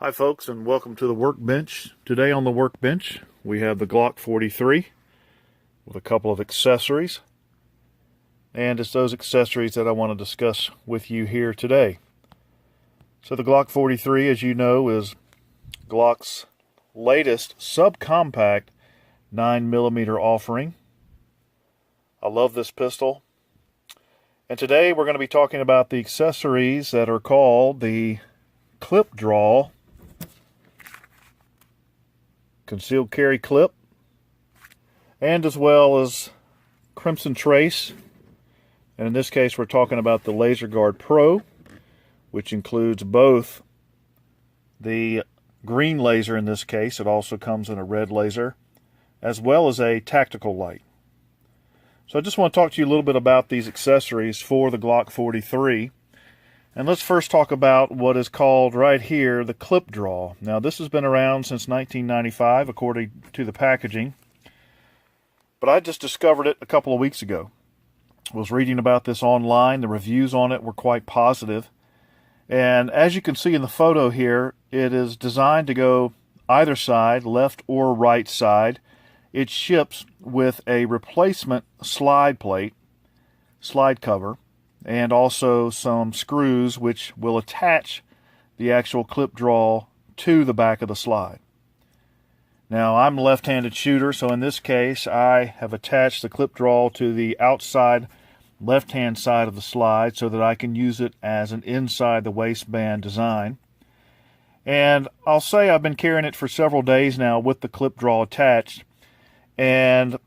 Hi folks, and welcome to the workbench. Today on the workbench we have the Glock 43 with a couple of accessories, and it's those accessories that I want to discuss with you here today. So the Glock 43, as you know, is Glock's latest subcompact 9mm offering. I love this pistol, and today we're going to be talking about the accessories that are called the Clipdraw concealed carry clip, and as well as Crimson Trace, and in this case we're talking about the LaserGuard Pro, which includes both the green laser. In this case it also comes in a red laser, as well as a tactical light. So I just want to talk to you a little bit about these accessories for the Glock 43. And let's first talk about what is called right here the Clipdraw. Now this has been around since 1995 according to the packaging, but I just discovered it a couple of weeks ago. I was reading about this online. The reviews on it were quite positive, and as you can see in the photo here, it is designed to go either side, left or right side. It ships with a replacement slide plate, slide cover, and also some screws which will attach the actual clip draw to the back of the slide. Now I'm a left-handed shooter, so in this case I have attached the clip draw to the outside left-hand side of the slide so that I can use it as an inside the waistband design. And I'll say I've been carrying it for several days now with the clip draw attached, and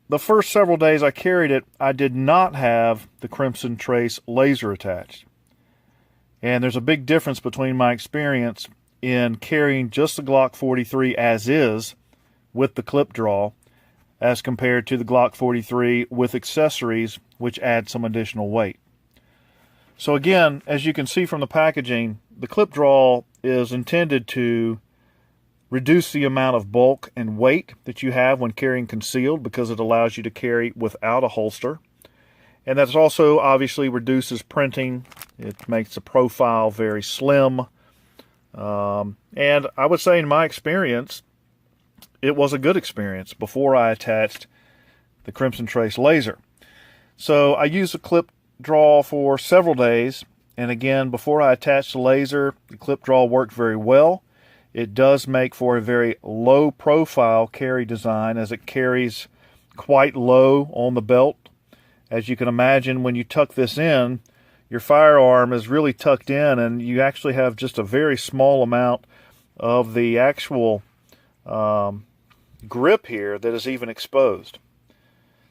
the first several days I carried it, I did not have the Crimson Trace laser attached. And there's a big difference between my experience in carrying just the Glock 43 as is with the clip draw as compared to the Glock 43 with accessories which add some additional weight. So again, as you can see from the packaging, the clip draw is intended to reduce the amount of bulk and weight that you have when carrying concealed, because it allows you to carry without a holster. And that also obviously reduces printing. It makes the profile very slim. And I would say in my experience, it was a good experience before I attached the Crimson Trace laser. So I used the clip draw for several days. And again, before I attached the laser, the clip draw worked very well. It does make for a very low profile carry design, as it carries quite low on the belt. As you can imagine, when you tuck this in, your firearm is really tucked in, and you actually have just a very small amount of the actual grip here that is even exposed.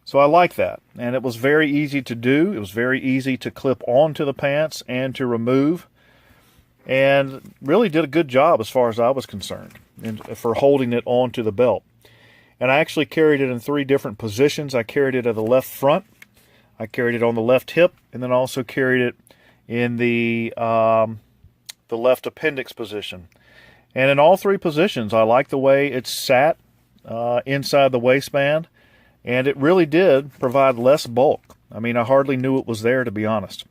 So I like that, and it was very easy to do. It was very easy to clip onto the pants and to remove, and really did a good job as far as I was concerned for holding it onto the belt. And I actually carried it in 3 different positions. I carried it at the left front, I carried it on the left hip, and then also carried it in the left appendix position. And in all 3 positions, I like the way it sat inside the waistband, and it really did provide less bulk. I mean, I hardly knew it was there, to be honest.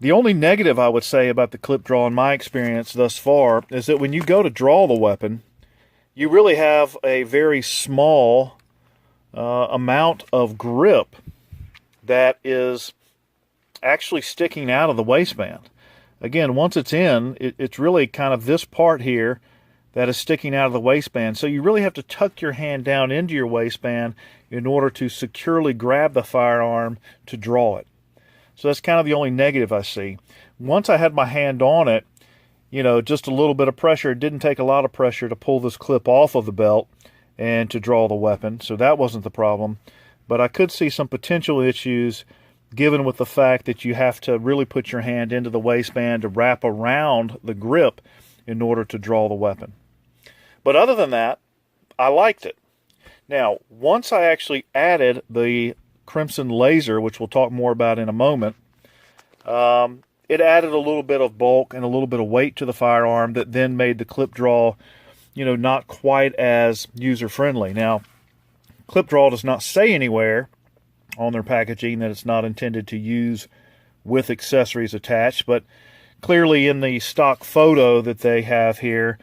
The only negative I would say about the clip draw in my experience thus far is that when you go to draw the weapon, you really have a very small amount of grip that is actually sticking out of the waistband. Again, once it's in, it's really kind of this part here that is sticking out of the waistband. So you really have to tuck your hand down into your waistband in order to securely grab the firearm to draw it. So that's kind of the only negative I see. Once I had my hand on it, you know, just a little bit of pressure. It didn't take a lot of pressure to pull this clip off of the belt and to draw the weapon, so that wasn't the problem. But I could see some potential issues given with the fact that you have to really put your hand into the waistband to wrap around the grip in order to draw the weapon. But other than that, I liked it. Now, once I actually added the Crimson laser, which we'll talk more about in a moment, it added a little bit of bulk and a little bit of weight to the firearm that then made the clip draw, you know, not quite as user-friendly. Now, Clipdraw does not say anywhere on their packaging that it's not intended to use with accessories attached, but Clearly in the stock photo that they have here,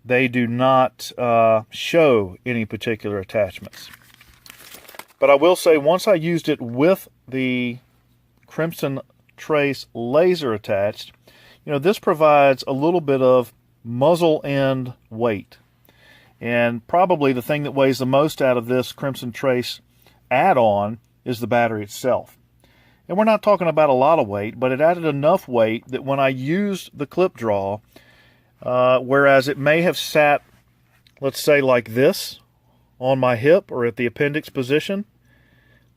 they do not show any particular attachments. But I will say, once I used it with the Crimson Trace laser attached, you know, this provides a little bit of muzzle end weight. And probably the thing that weighs the most out of this Crimson Trace add-on is the battery itself. And we're not talking about a lot of weight, but it added enough weight that when I used the Clipdraw, whereas it may have sat, let's say like this, on my hip or at the appendix position,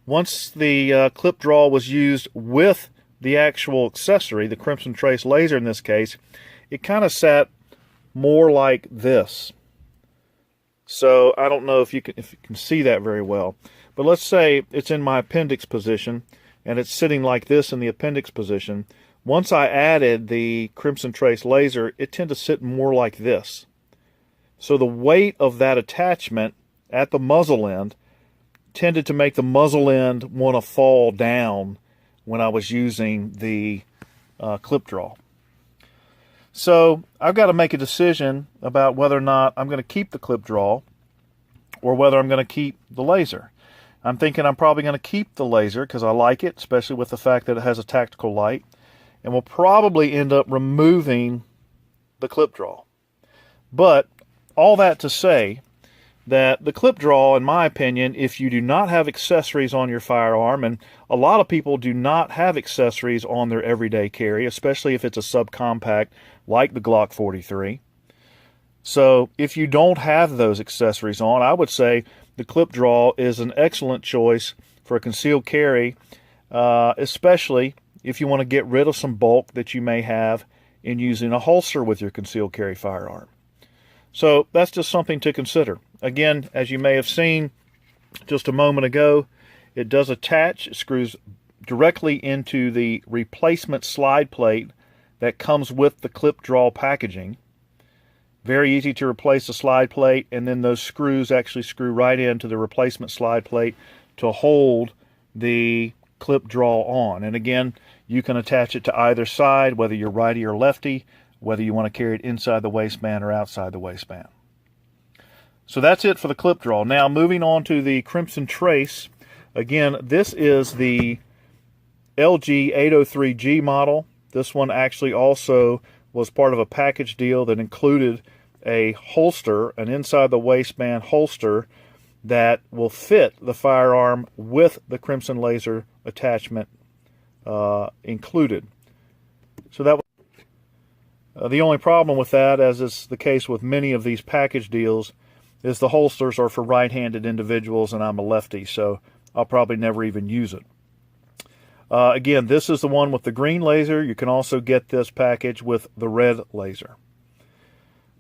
once the Clipdraw was used with the actual accessory, the Crimson Trace laser in this case, it kind of sat more like this. So I don't know if you can see that very well. But let's say it's in my appendix position and it's sitting like this in the appendix position. Once I added the Crimson Trace laser, it tended to sit more like this. So the weight of that attachment at the muzzle end tended to make the muzzle end want to fall down when I was using the Clipdraw. So I've got to make a decision about whether or not I'm going to keep the Clipdraw or whether I'm going to keep the laser. I'm thinking I'm probably going to keep the laser because I like it, especially with the fact that it has a tactical light, and we'll probably end up removing the Clipdraw. But all that to say that the Clipdraw, in my opinion, if you do not have accessories on your firearm, and a lot of people do not have accessories on their everyday carry, especially if it's a subcompact like the Glock 43. So if you don't have those accessories on, I would say the Clipdraw is an excellent choice for a concealed carry, especially if you want to get rid of some bulk that you may have in using a holster with your concealed carry firearm. So that's just something to consider. Again, as you may have seen just a moment ago, it does attach. It screws directly into the replacement slide plate that comes with the Clipdraw packaging. Very easy to replace the slide plate, and then those screws actually screw right into the replacement slide plate to hold the Clipdraw on. And again, you can attach it to either side, whether you're righty or lefty, whether you want to carry it inside the waistband or outside the waistband. So that's it for the Clipdraw. Now moving on to the Crimson Trace. Again, this is the LG 803G model. This one actually also was part of a package deal that included a holster, an inside the waistband holster that will fit the firearm with the Crimson laser attachment included. So that was the only problem with that, as is the case with many of these package deals, is the holsters are for right-handed individuals and I'm a lefty, so I'll probably never even use it. Again, this is the one with the green laser. You can also get this package with the red laser.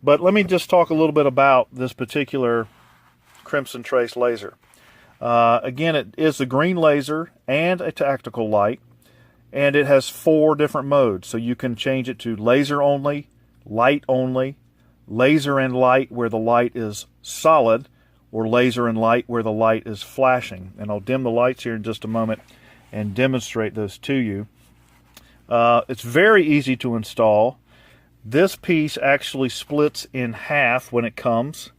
But let me just talk a little bit about this particular Crimson Trace laser. Again, it is the green laser and a tactical light, and it has 4 different modes. So you can change it to laser only, light only, laser and light where the light is solid, or laser and light where the light is flashing. And I'll dim the lights here in just a moment and demonstrate those to you. It's very easy to install. This piece actually splits in half when it comes.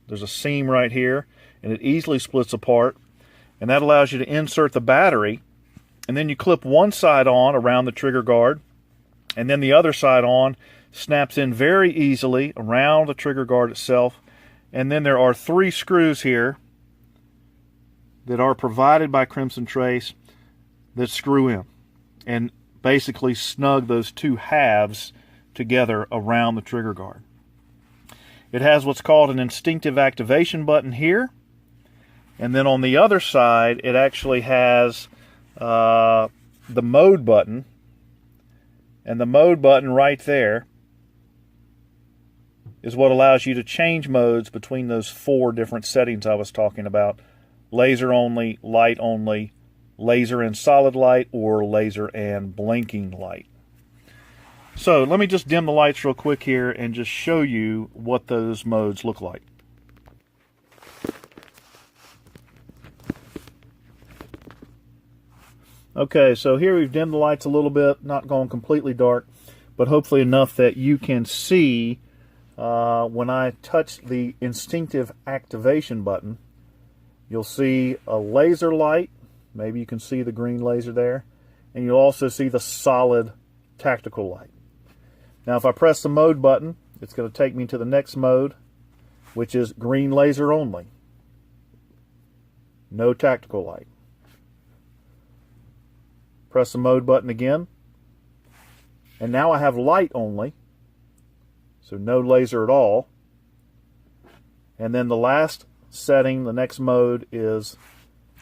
There's a seam right here, and it easily splits apart, and that allows you to insert the battery, and then you clip one side on around the trigger guard, and then the other side on snaps in very easily around the trigger guard itself. And then there are 3 screws here that are provided by Crimson Trace that screw in and basically snug those 2 halves together around the trigger guard. It has what's called an instinctive activation button here, and then on the other side it actually has the mode button, and the mode button right there is what allows you to change modes between those 4 different settings I was talking about: laser only, light only, laser and solid light, or laser and blinking light. So let me just dim the lights real quick here and just show you what those modes look like. Okay, so here we've dimmed the lights a little bit, not going completely dark, but hopefully enough that you can see when I touch the instinctive activation button, you'll see a laser light. Maybe you can see the green laser there. And you'll also see the solid tactical light. Now if I press the mode button, it's going to take me to the next mode, which is green laser only. No tactical light. Press the mode button again. And now I have light only. So no laser at all. And then the last setting, the next mode, is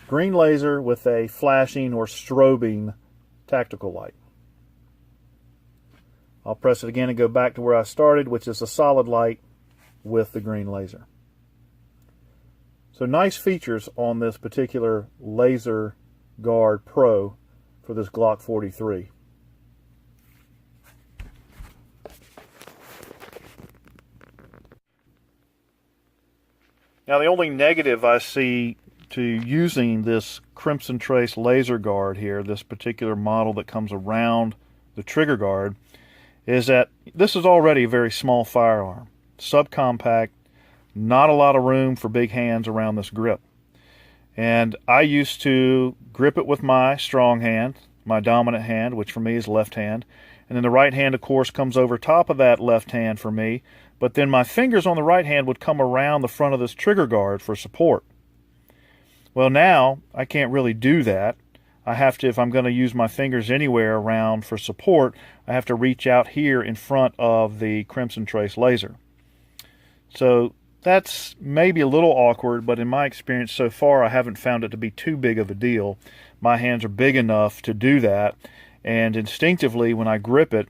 green laser with a flashing or strobing tactical light. I'll press it again and go back to where I started, which is a solid light with the green laser. So nice features on this particular LaserGuard Pro for this Glock 43. Now the only negative I see to using this Crimson Trace LaserGuard here, this particular model that comes around the trigger guard, is that this is already a very small firearm. Subcompact, not a lot of room for big hands around this grip. And I used to grip it with my strong hand, my dominant hand, which for me is left hand. And then the right hand, of course, comes over top of that left hand for me. But then my fingers on the right hand would come around the front of this trigger guard for support. Well, now I can't really do that. I have to, if I'm going to use my fingers anywhere around for support, I have to reach out here in front of the Crimson Trace laser. So that's maybe a little awkward, but in my experience so far, I haven't found it to be too big of a deal. My hands are big enough to do that, and instinctively when I grip it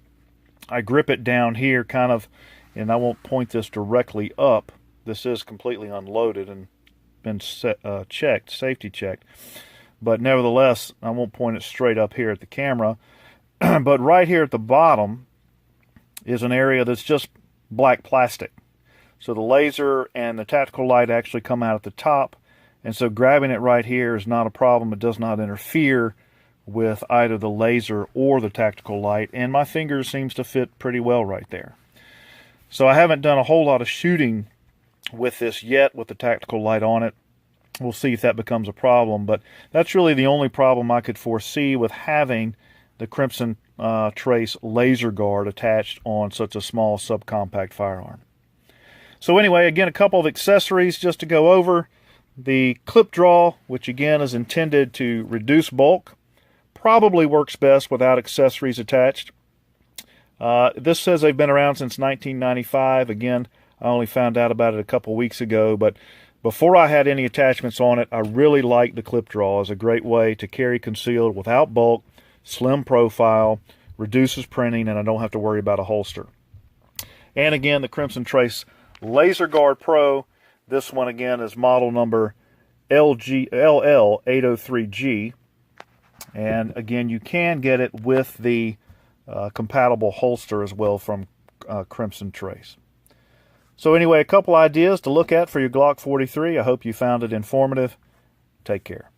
down here kind of, and I won't point this directly up. This is completely unloaded and been checked, safety checked. But nevertheless, I won't point it straight up here at the camera. But right here at the bottom is an area that's just black plastic. So the laser and the tactical light actually come out at the top. And so grabbing it right here is not a problem. It does not interfere with either the laser or the tactical light. And my finger seems to fit pretty well right there. So I haven't done a whole lot of shooting with this yet with the tactical light on it. We'll see if that becomes a problem, but that's really the only problem I could foresee with having the Crimson Trace LaserGuard attached on such a small subcompact firearm. So anyway, again, a couple of accessories just to go over. The Clipdraw, which again is intended to reduce bulk, probably works best without accessories attached. This says they've been around since 1995. Again, I only found out about it a couple weeks ago, but before I had any attachments on it, I really liked the Clipdraw as a great way to carry concealed without bulk, slim profile, reduces printing, and I don't have to worry about a holster. And again, the Crimson Trace LaserGuard Pro. This one again is model number LL803G. And again, you can get it with the compatible holster as well from Crimson Trace. So anyway, a couple ideas to look at for your Glock 43. I hope you found it informative. Take care.